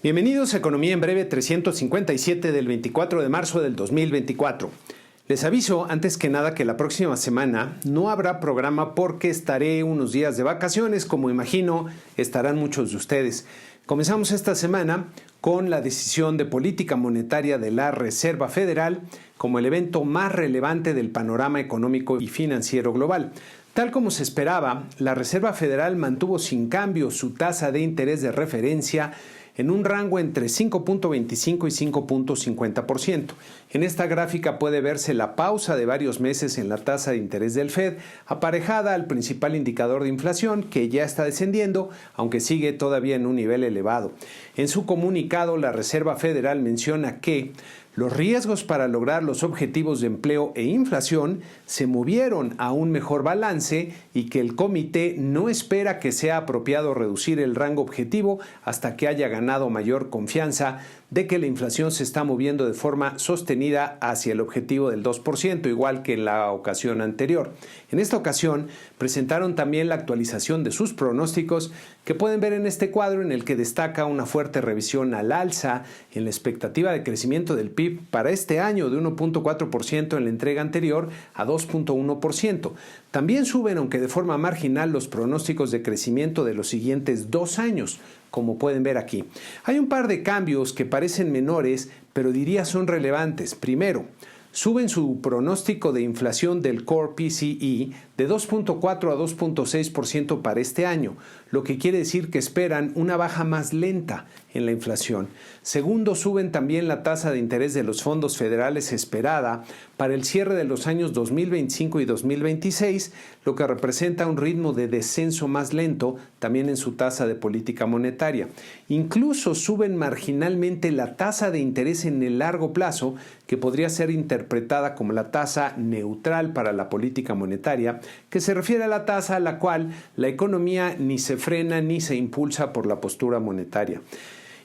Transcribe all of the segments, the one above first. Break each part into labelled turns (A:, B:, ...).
A: Bienvenidos a Economía en Breve 357 del 24 de marzo del 2024. Les aviso antes que nada que la próxima semana no habrá programa porque estaré unos días de vacaciones, como imagino estarán muchos de ustedes. Comenzamos esta semana con la decisión de política monetaria de la Reserva Federal como el evento más relevante del panorama económico y financiero global. Tal como se esperaba, la Reserva Federal mantuvo sin cambio su tasa de interés de referencia en un rango entre 5.25 y 5.50%. En esta gráfica puede verse la pausa de varios meses en la tasa de interés del Fed, aparejada al principal indicador de inflación, que ya está descendiendo, aunque sigue todavía en un nivel elevado. En su comunicado, la Reserva Federal menciona que los riesgos para lograr los objetivos de empleo e inflación se movieron a un mejor balance y que el comité no espera que sea apropiado reducir el rango objetivo hasta que haya ganado mayor confianza de que la inflación se está moviendo de forma sostenida hacia el objetivo del 2%, igual que en la ocasión anterior. En esta ocasión presentaron también la actualización de sus pronósticos que pueden ver en este cuadro, en el que destaca una fuerte revisión al alza en la expectativa de crecimiento del PIB para este año de 1.4% en la entrega anterior a 2.1%. También suben, aunque de forma marginal, los pronósticos de crecimiento de los siguientes 2 años, como pueden ver aquí. Hay un par de cambios que parecen menores, pero diría son relevantes. Primero, suben su pronóstico de inflación del Core PCE de 2.4 a 2.6% para este año, lo que quiere decir que esperan una baja más lenta en la inflación. Segundo, suben también la tasa de interés de los fondos federales esperada para el cierre de los años 2025 y 2026, lo que representa un ritmo de descenso más lento también en su tasa de política monetaria. Incluso suben marginalmente la tasa de interés en el largo plazo, que podría ser interpretada como la tasa neutral para la política monetaria, que se refiere a la tasa a la cual la economía ni se frena ni se impulsa por la postura monetaria.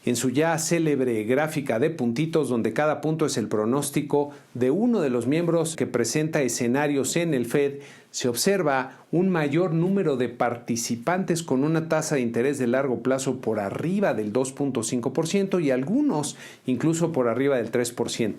A: En su ya célebre gráfica de puntitos, donde cada punto es el pronóstico de uno de los miembros que presenta escenarios en el Fed, se observa un mayor número de participantes con una tasa de interés de largo plazo por arriba del 2.5% y algunos incluso por arriba del 3%.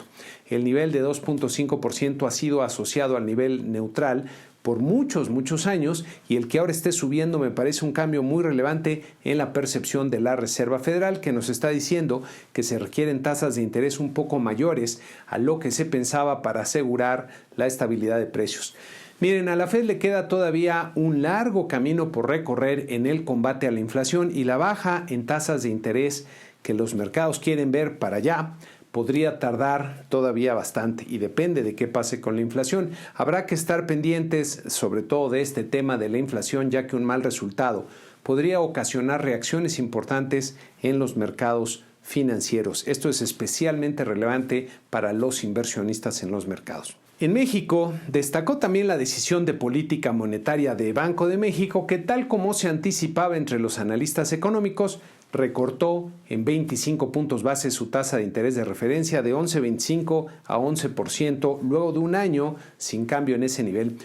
A: El nivel de 2.5% ha sido asociado al nivel neutral por muchos años, y el que ahora esté subiendo me parece un cambio muy relevante en la percepción de la Reserva Federal, que nos está diciendo que se requieren tasas de interés un poco mayores a lo que se pensaba para asegurar la estabilidad de precios. Miren, a la Fed le queda todavía un largo camino por recorrer en el combate a la inflación, y la baja en tasas de interés que los mercados quieren ver para allá podría tardar todavía bastante, y depende de qué pase con la inflación. Habrá que estar pendientes sobre todo de este tema de la inflación, ya que un mal resultado podría ocasionar reacciones importantes en los mercados financieros. Esto es especialmente relevante para los inversionistas en los mercados. En México, destacó también la decisión de política monetaria de Banco de México, que, tal como se anticipaba entre los analistas económicos, recortó en 25 puntos base su tasa de interés de referencia de 11.25 a 11%, luego de un año sin cambio en ese nivel.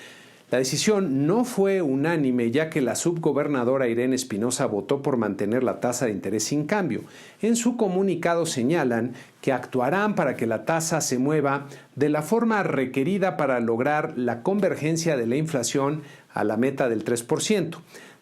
A: La decisión no fue unánime, ya que la subgobernadora Irene Espinosa votó por mantener la tasa de interés sin cambio. En su comunicado señalan que actuarán para que la tasa se mueva de la forma requerida para lograr la convergencia de la inflación a la meta del 3%.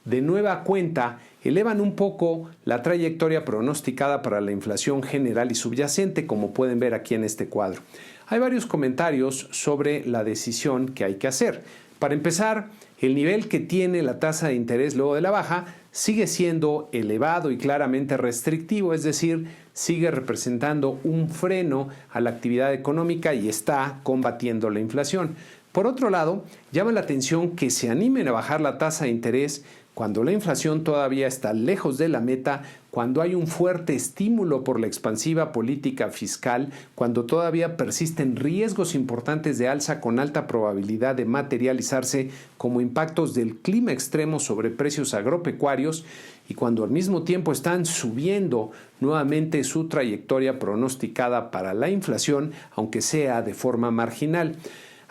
A: De nueva cuenta, elevan un poco la trayectoria pronosticada para la inflación general y subyacente, como pueden ver aquí en este cuadro. Hay varios comentarios sobre la decisión que hay que hacer. Para empezar, el nivel que tiene la tasa de interés luego de la baja sigue siendo elevado y claramente restrictivo, es decir, sigue representando un freno a la actividad económica y está combatiendo la inflación. Por otro lado, llama la atención que se animen a bajar la tasa de interés cuando la inflación todavía está lejos de la meta, cuando hay un fuerte estímulo por la expansiva política fiscal, cuando todavía persisten riesgos importantes de alza con alta probabilidad de materializarse como impactos del clima extremo sobre precios agropecuarios, y cuando al mismo tiempo están subiendo nuevamente su trayectoria pronosticada para la inflación, aunque sea de forma marginal.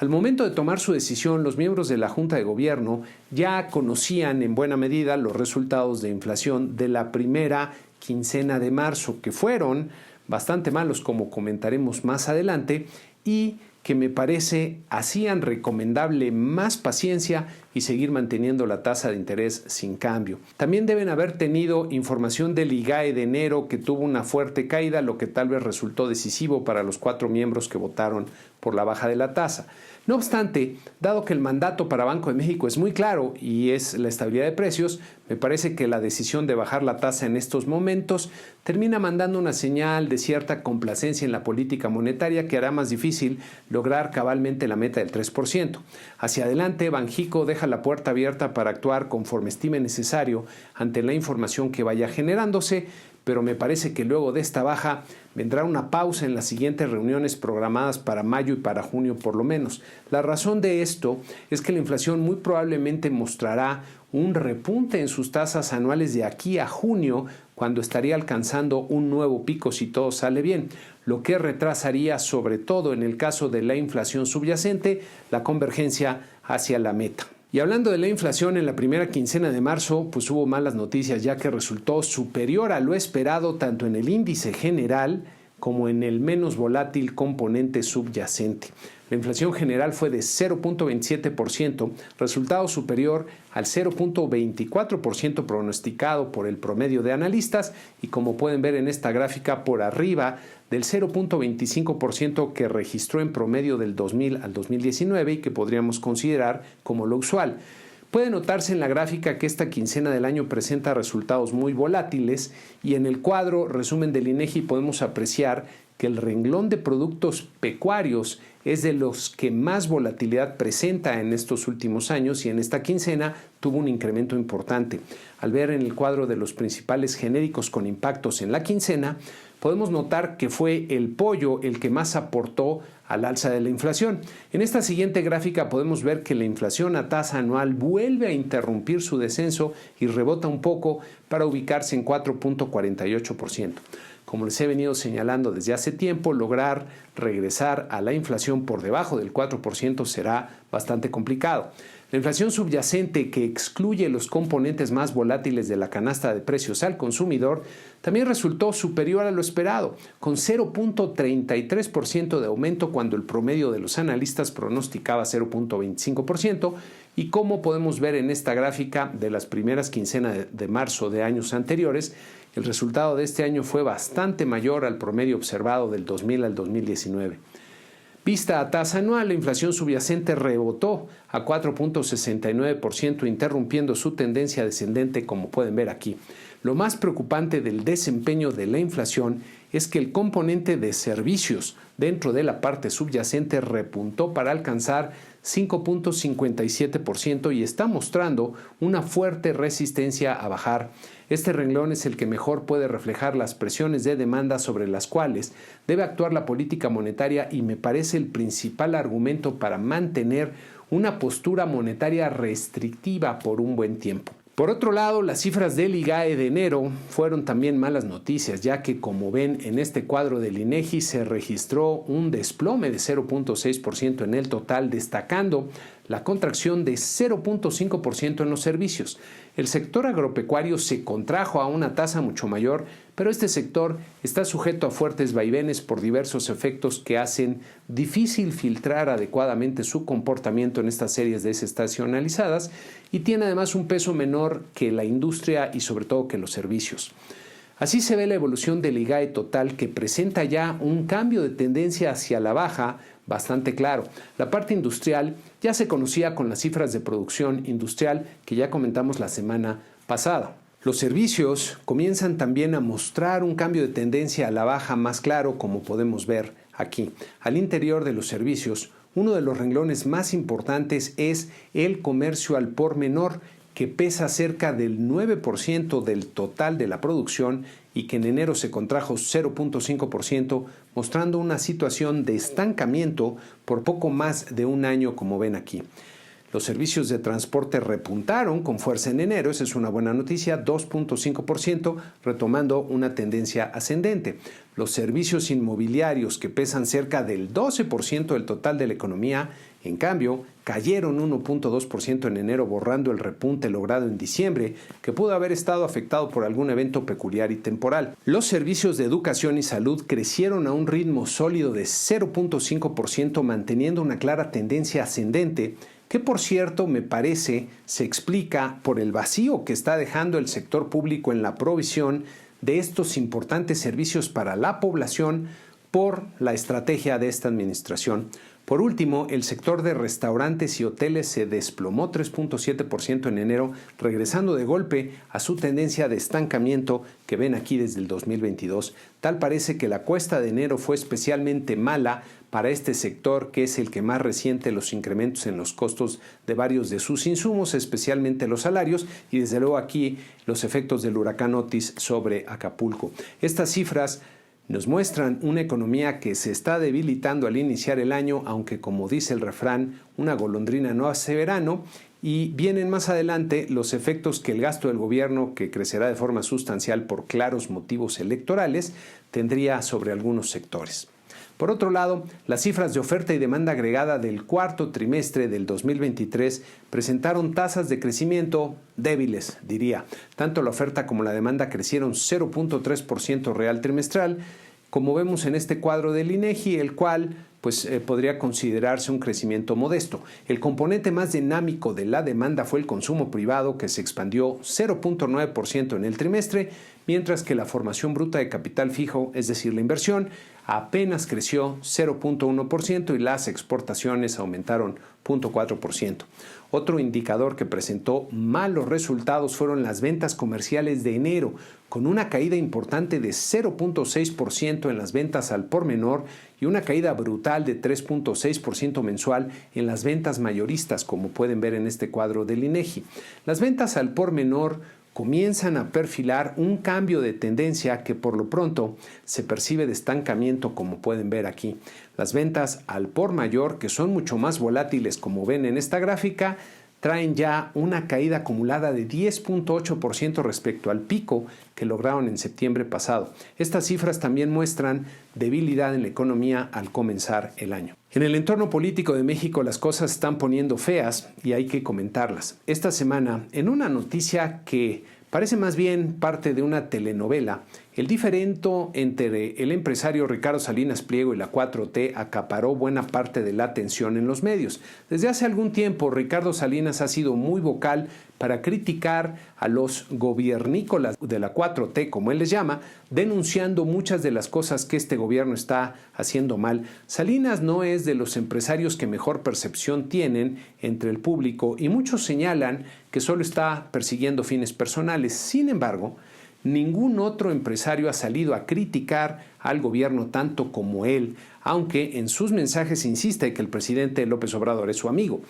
A: Al momento de tomar su decisión, los miembros de la Junta de Gobierno ya conocían en buena medida los resultados de inflación de la primera quincena de marzo, que fueron bastante malos, como comentaremos más adelante, y que me parece hacían recomendable más paciencia y seguir manteniendo la tasa de interés sin cambio. También deben haber tenido información del IGAE de enero, que tuvo una fuerte caída, lo que tal vez resultó decisivo para los 4 miembros que votaron por la baja de la tasa. No obstante, dado que el mandato para Banco de México es muy claro y es la estabilidad de precios, me parece que la decisión de bajar la tasa en estos momentos termina mandando una señal de cierta complacencia en la política monetaria que hará más difícil lograr cabalmente la meta del 3%. Hacia adelante, Banjico deja la puerta abierta para actuar conforme estime necesario ante la información que vaya generándose, pero me parece que luego de esta baja vendrá una pausa en las siguientes reuniones programadas para mayo y para junio por lo menos. La razón de esto es que la inflación muy probablemente mostrará un repunte en sus tasas anuales de aquí a junio, cuando estaría alcanzando un nuevo pico si todo sale bien, lo que retrasaría, sobre todo en el caso de la inflación subyacente, la convergencia hacia la meta. Y hablando de la inflación, en la primera quincena de marzo, pues hubo malas noticias, ya que resultó superior a lo esperado tanto en el índice general como en el menos volátil componente subyacente. La inflación general fue de 0.27%, resultado superior al 0.24% pronosticado por el promedio de analistas y, como pueden ver en esta gráfica, por arriba del 0.25% que registró en promedio del 2000 al 2019 y que podríamos considerar como lo usual. Puede notarse en la gráfica que esta quincena del año presenta resultados muy volátiles y en el cuadro resumen del INEGI podemos apreciar que el renglón de productos pecuarios es de los que más volatilidad presenta en estos últimos años y en esta quincena tuvo un incremento importante. Al ver en el cuadro de los principales genéricos con impactos en la quincena, podemos notar que fue el pollo el que más aportó al alza de la inflación. En esta siguiente gráfica podemos ver que la inflación a tasa anual vuelve a interrumpir su descenso y rebota un poco para ubicarse en 4.48%. Como les he venido señalando desde hace tiempo, lograr regresar a la inflación por debajo del 4% será bastante complicado. La inflación subyacente, que excluye los componentes más volátiles de la canasta de precios al consumidor, también resultó superior a lo esperado, con 0.33% de aumento cuando el promedio de los analistas pronosticaba 0.25%, y como podemos ver en esta gráfica de las primeras quincenas de marzo de años anteriores, el resultado de este año fue bastante mayor al promedio observado del 2000 al 2019. Vista a tasa anual, la inflación subyacente rebotó a 4.69%, interrumpiendo su tendencia descendente, como pueden ver aquí. Lo más preocupante del desempeño de la inflación es que el componente de servicios dentro de la parte subyacente repuntó para alcanzar 5.57% y está mostrando una fuerte resistencia a bajar. Este renglón es el que mejor puede reflejar las presiones de demanda sobre las cuales debe actuar la política monetaria y me parece el principal argumento para mantener una postura monetaria restrictiva por un buen tiempo. Por otro lado, las cifras del IGAE de enero fueron también malas noticias, ya que, como ven en este cuadro del INEGI, se registró un desplome de 0.6% en el total, destacando la contracción de 0.5% en los servicios. El sector agropecuario se contrajo a una tasa mucho mayor, pero este sector está sujeto a fuertes vaivenes por diversos efectos que hacen difícil filtrar adecuadamente su comportamiento en estas series desestacionalizadas y tiene además un peso menor que la industria y sobre todo que los servicios. Así se ve la evolución del IGAE total, que presenta ya un cambio de tendencia hacia la baja bastante claro. La parte industrial ya se conocía con las cifras de producción industrial que ya comentamos la semana pasada. Los servicios comienzan también a mostrar un cambio de tendencia a la baja más claro, como podemos ver aquí. Al interior de los servicios, uno de los renglones más importantes es el comercio al por menor, que pesa cerca del 9% del total de la producción y que en enero se contrajo 0.5%, mostrando una situación de estancamiento por poco más de un año, como ven aquí. Los servicios de transporte repuntaron con fuerza en enero, esa es una buena noticia, 2.5%, retomando una tendencia ascendente. Los servicios inmobiliarios, que pesan cerca del 12% del total de la economía, en cambio, cayeron 1.2% en enero, borrando el repunte logrado en diciembre, que pudo haber estado afectado por algún evento peculiar y temporal. Los servicios de educación y salud crecieron a un ritmo sólido de 0.5%, manteniendo una clara tendencia ascendente, que por cierto me parece se explica por el vacío que está dejando el sector público en la provisión de estos importantes servicios para la población por la estrategia de esta administración. Por último, el sector de restaurantes y hoteles se desplomó 3.7% en enero, regresando de golpe a su tendencia de estancamiento que ven aquí desde el 2022. Tal parece que la cuesta de enero fue especialmente mala para este sector, que es el que más resiente los incrementos en los costos de varios de sus insumos, especialmente los salarios, y desde luego aquí los efectos del huracán Otis sobre Acapulco. Estas cifras nos muestran una economía que se está debilitando al iniciar el año, aunque como dice el refrán, una golondrina no hace verano, y vienen más adelante los efectos que el gasto del gobierno, que crecerá de forma sustancial por claros motivos electorales, tendría sobre algunos sectores. Por otro lado, las cifras de oferta y demanda agregada del cuarto trimestre del 2023 presentaron tasas de crecimiento débiles, diría. Tanto la oferta como la demanda crecieron 0.3% real trimestral, como vemos en este cuadro del INEGI, el cual podría considerarse un crecimiento modesto. El componente más dinámico de la demanda fue el consumo privado, que se expandió 0.9% en el trimestre, mientras que la formación bruta de capital fijo, es decir, la inversión, apenas creció 0.1% y las exportaciones aumentaron 0.4%. Otro indicador que presentó malos resultados fueron las ventas comerciales de enero, con una caída importante de 0.6% en las ventas al por menor y una caída brutal de 3.6% mensual en las ventas mayoristas, como pueden ver en este cuadro del INEGI. Las ventas al por menor comienzan a perfilar un cambio de tendencia que por lo pronto se percibe de estancamiento, como pueden ver aquí. Las ventas al por mayor, que son mucho más volátiles, como ven en esta gráfica, traen ya una caída acumulada de 10.8% respecto al pico que lograron en septiembre pasado. Estas cifras también muestran debilidad en la economía al comenzar el año. En el entorno político de México las cosas están poniendo feas y hay que comentarlas. Esta semana, en una noticia que parece más bien parte de una telenovela, el diferendo entre el empresario Ricardo Salinas Pliego y la 4T acaparó buena parte de la atención en los medios. Desde hace algún tiempo, Ricardo Salinas ha sido muy vocal para criticar a los gobiernícolas de la 4T, como él les llama, denunciando muchas de las cosas que este gobierno está haciendo mal. Salinas no es de los empresarios que mejor percepción tienen entre el público y muchos señalan que solo está persiguiendo fines personales. Sin embargo, ningún otro empresario ha salido a criticar al gobierno tanto como él, aunque en sus mensajes insiste que el presidente López Obrador es su amigo.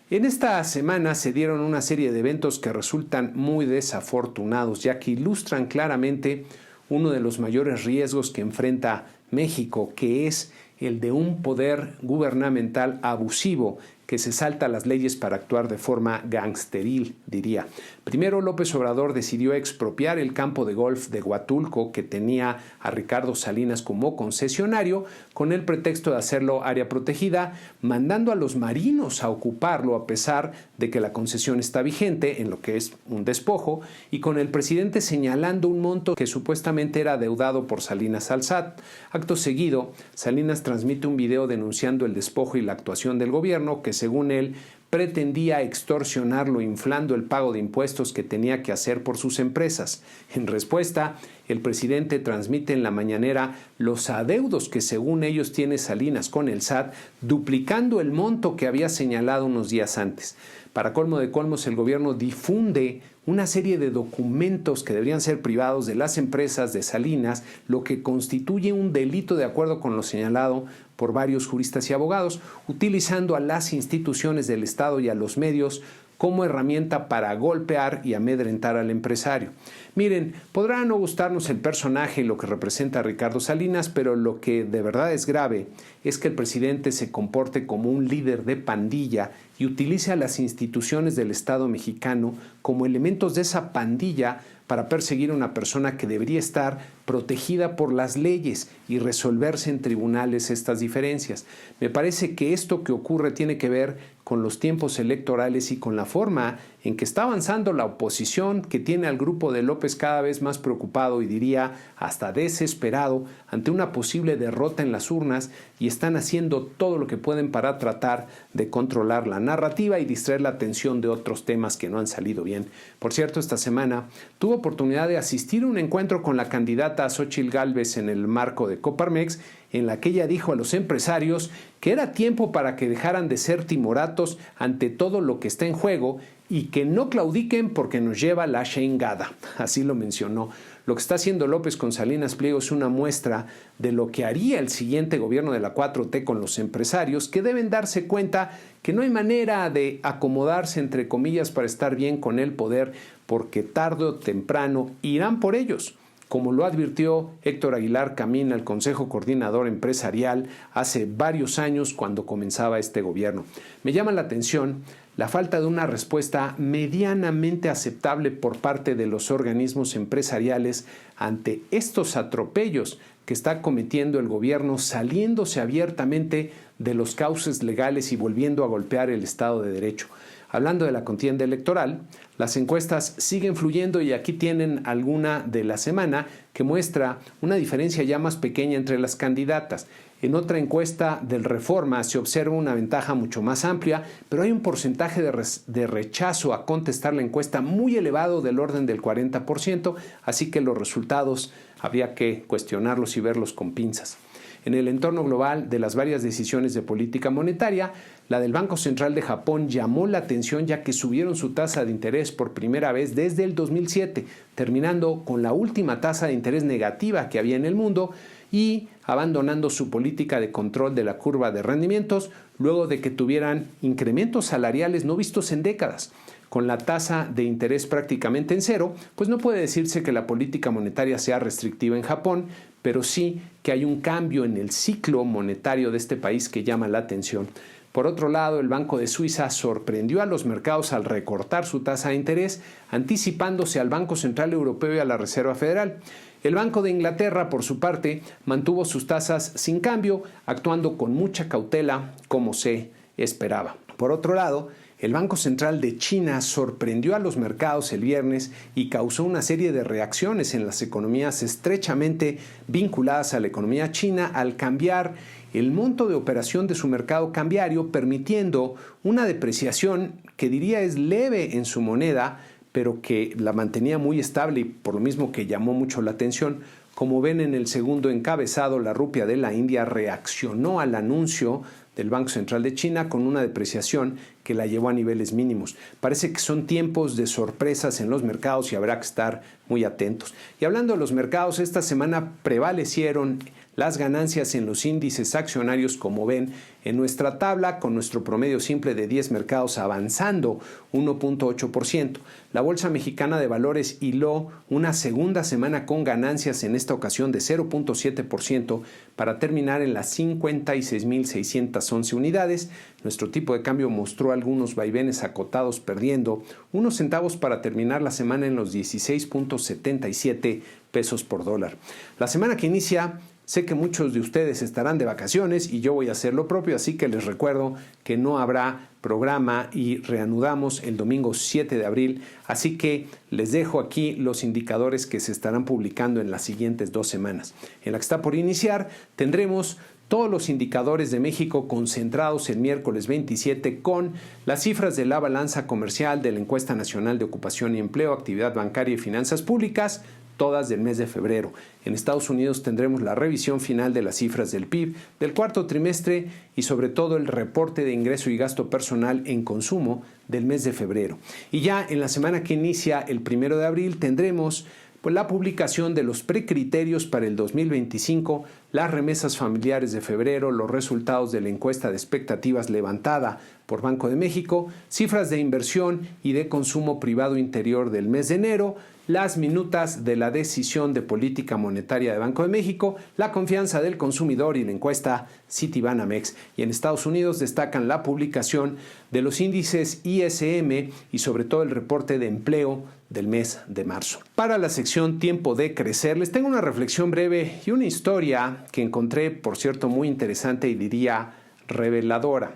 A: En esta semana se dieron una serie de eventos que resultan muy desafortunados, ya que ilustran claramente uno de los mayores riesgos que enfrenta México, que es el de un poder gubernamental abusivo que se salta las leyes para actuar de forma gangsteril, diría. Primero, López Obrador decidió expropiar el campo de golf de Huatulco, que tenía a Ricardo Salinas como concesionario, con el pretexto de hacerlo área protegida, mandando a los marinos a ocuparlo a pesar de que la concesión está vigente, en lo que es un despojo, y con el presidente señalando un monto que supuestamente era adeudado por Salinas al SAT. Acto seguido, Salinas transmite un video denunciando el despojo y la actuación del gobierno, que según él pretendía extorsionarlo inflando el pago de impuestos que tenía que hacer por sus empresas. En respuesta, el presidente transmite en la mañanera los adeudos que según ellos tiene Salinas con el SAT, duplicando el monto que había señalado unos días antes. Para colmo de colmos, el gobierno difunde una serie de documentos que deberían ser privados de las empresas de Salinas, lo que constituye un delito de acuerdo con lo señalado por varios juristas y abogados, utilizando a las instituciones del Estado y a los medios como herramienta para golpear y amedrentar al empresario. Miren, podrá no gustarnos el personaje y lo que representa Ricardo Salinas, pero lo que de verdad es grave es que el presidente se comporte como un líder de pandilla y utilice a las instituciones del Estado mexicano como elementos de esa pandilla para perseguir a una persona que debería estar protegida por las leyes y resolverse en tribunales estas diferencias. Me parece que esto que ocurre tiene que ver con los tiempos electorales y con la forma en que está avanzando la oposición, que tiene al grupo de López cada vez más preocupado y diría hasta desesperado ante una posible derrota en las urnas, y están haciendo todo lo que pueden para tratar de controlar la narrativa y distraer la atención de otros temas que no han salido bien. Por cierto, esta semana tuve oportunidad de asistir a un encuentro con la candidata Xóchitl Gálvez en el marco de Coparmex, en la que ella dijo a los empresarios que era tiempo para que dejaran de ser timoratos ante todo lo que está en juego y que no claudiquen porque nos lleva la chingada. Así lo mencionó. Lo que está haciendo López con Salinas Pliego es una muestra de lo que haría el siguiente gobierno de la 4T con los empresarios, que deben darse cuenta que no hay manera de acomodarse, entre comillas, para estar bien con el poder, porque tarde o temprano irán por ellos. Como lo advirtió Héctor Aguilar Camín al Consejo Coordinador Empresarial hace varios años cuando comenzaba este gobierno. Me llama la atención la falta de una respuesta medianamente aceptable por parte de los organismos empresariales ante estos atropellos que está cometiendo el gobierno, saliéndose abiertamente de los cauces legales y volviendo a golpear el Estado de Derecho. Hablando de la contienda electoral, las encuestas siguen fluyendo y aquí tienen alguna de la semana que muestra una diferencia ya más pequeña entre las candidatas. En otra encuesta del Reforma se observa una ventaja mucho más amplia, pero hay un porcentaje de rechazo a contestar la encuesta muy elevado, del orden del 40%, así que los resultados habría que cuestionarlos y verlos con pinzas. En el entorno global de las varias decisiones de política monetaria, la del Banco Central de Japón llamó la atención, ya que subieron su tasa de interés por primera vez desde el 2007, terminando con la última tasa de interés negativa que había en el mundo y abandonando su política de control de la curva de rendimientos luego de que tuvieran incrementos salariales no vistos en décadas. Con la tasa de interés prácticamente en cero, pues no puede decirse que la política monetaria sea restrictiva en Japón, pero sí que hay un cambio en el ciclo monetario de este país que llama la atención. Por otro lado, el Banco de Suiza sorprendió a los mercados al recortar su tasa de interés, anticipándose al Banco Central Europeo y a la Reserva Federal. El Banco de Inglaterra, por su parte, mantuvo sus tasas sin cambio, actuando con mucha cautela, como se esperaba. Por otro lado, el Banco Central de China sorprendió a los mercados el viernes y causó una serie de reacciones en las economías estrechamente vinculadas a la economía china al cambiar el monto de operación de su mercado cambiario, permitiendo una depreciación que diría es leve en su moneda, pero que la mantenía muy estable y por lo mismo que llamó mucho la atención. Como ven en el segundo encabezado, la rupia de la India reaccionó al anuncio del Banco Central de China con una depreciación que la llevó a niveles mínimos. Parece que son tiempos de sorpresas en los mercados y habrá que estar muy atentos. Y hablando de los mercados, esta semana prevalecieron las ganancias en los índices accionarios, como ven en nuestra tabla, con nuestro promedio simple de 10 mercados avanzando 1.8%. La Bolsa Mexicana de Valores hiló una segunda semana con ganancias, en esta ocasión de 0.7%, para terminar en las 56.611 unidades. Nuestro tipo de cambio mostró algunos vaivenes acotados, perdiendo unos centavos para terminar la semana en los 16.77 pesos por dólar. La semana que inicia, sé que muchos de ustedes estarán de vacaciones y yo voy a hacer lo propio, así que les recuerdo que no habrá programa y reanudamos el domingo 7 de abril, así que les dejo aquí los indicadores que se estarán publicando en las siguientes 2 semanas. En la que está por iniciar tendremos todos los indicadores de México concentrados el miércoles 27 con las cifras de la balanza comercial, de la Encuesta Nacional de Ocupación y Empleo, Actividad Bancaria y Finanzas Públicas, todas del mes de febrero. En Estados Unidos tendremos la revisión final de las cifras del PIB del cuarto trimestre y sobre todo el reporte de ingreso y gasto personal en consumo del mes de febrero. Y ya en la semana que inicia el 1 de abril tendremos pues la publicación de los precriterios para el 2025, las remesas familiares de febrero, los resultados de la encuesta de expectativas levantada por Banco de México, cifras de inversión y de consumo privado interior del mes de enero, las minutas de la decisión de política monetaria de Banco de México, la confianza del consumidor y la encuesta Citibanamex. Y en Estados Unidos destacan la publicación de los índices ISM y sobre todo el reporte de empleo del mes de marzo. Para la sección Tiempo de Crecer, les tengo una reflexión breve y una historia que encontré, por cierto, muy interesante y diría reveladora.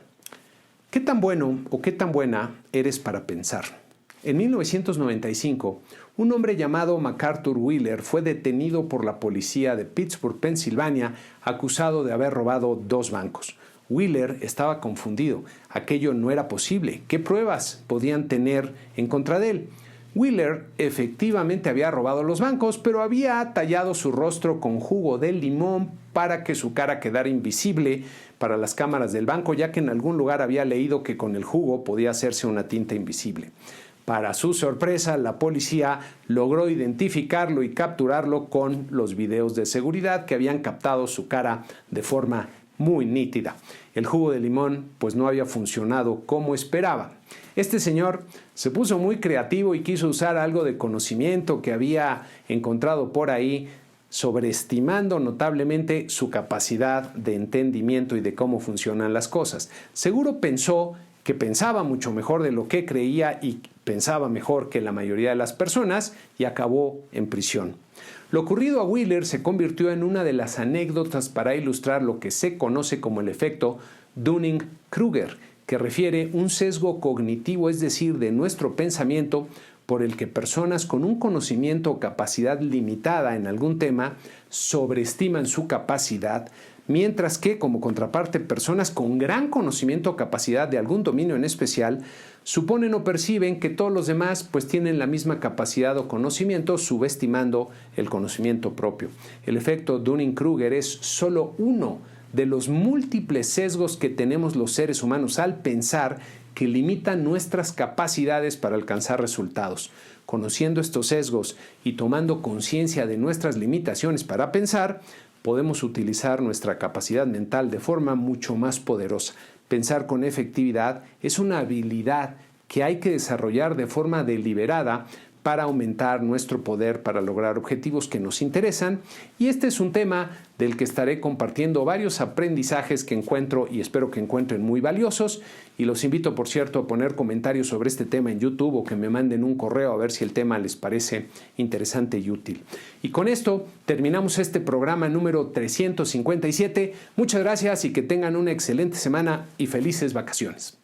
A: ¿Qué tan bueno o qué tan buena eres para pensar? En 1995, un hombre llamado MacArthur Wheeler fue detenido por la policía de Pittsburgh, Pensilvania, acusado de haber robado 2 bancos. Wheeler estaba confundido. Aquello no era posible. ¿Qué pruebas podían tener en contra de él? Wheeler efectivamente había robado los bancos, pero había tallado su rostro con jugo de limón para que su cara quedara invisible para las cámaras del banco, ya que en algún lugar había leído que con el jugo podía hacerse una tinta invisible. Para su sorpresa, la policía logró identificarlo y capturarlo con los videos de seguridad que habían captado su cara de forma muy nítida. El jugo de limón pues no había funcionado como esperaba. Este señor se puso muy creativo y quiso usar algo de conocimiento que había encontrado por ahí, sobreestimando notablemente su capacidad de entendimiento y de cómo funcionan las cosas. Seguro pensó que pensaba mucho mejor de lo que creía y pensaba mejor que la mayoría de las personas y acabó en prisión. Lo ocurrido a Wheeler se convirtió en una de las anécdotas para ilustrar lo que se conoce como el efecto Dunning-Kruger, que refiere un sesgo cognitivo, es decir, de nuestro pensamiento, por el que personas con un conocimiento o capacidad limitada en algún tema sobreestiman su capacidad, mientras que, como contraparte, personas con gran conocimiento o capacidad de algún dominio en especial suponen o perciben que todos los demás pues tienen la misma capacidad o conocimiento, subestimando el conocimiento propio. El efecto Dunning-Kruger es solo uno de los múltiples sesgos que tenemos los seres humanos al pensar, que limitan nuestras capacidades para alcanzar resultados. Conociendo estos sesgos y tomando conciencia de nuestras limitaciones para pensar, podemos utilizar nuestra capacidad mental de forma mucho más poderosa. Pensar con efectividad es una habilidad que hay que desarrollar de forma deliberada para aumentar nuestro poder para lograr objetivos que nos interesan, y este es un tema del que estaré compartiendo varios aprendizajes que encuentro y espero que encuentren muy valiosos, y los invito, por cierto, a poner comentarios sobre este tema en YouTube o que me manden un correo a ver si el tema les parece interesante y útil. Y con esto terminamos este programa número 357. Muchas gracias y que tengan una excelente semana y felices vacaciones.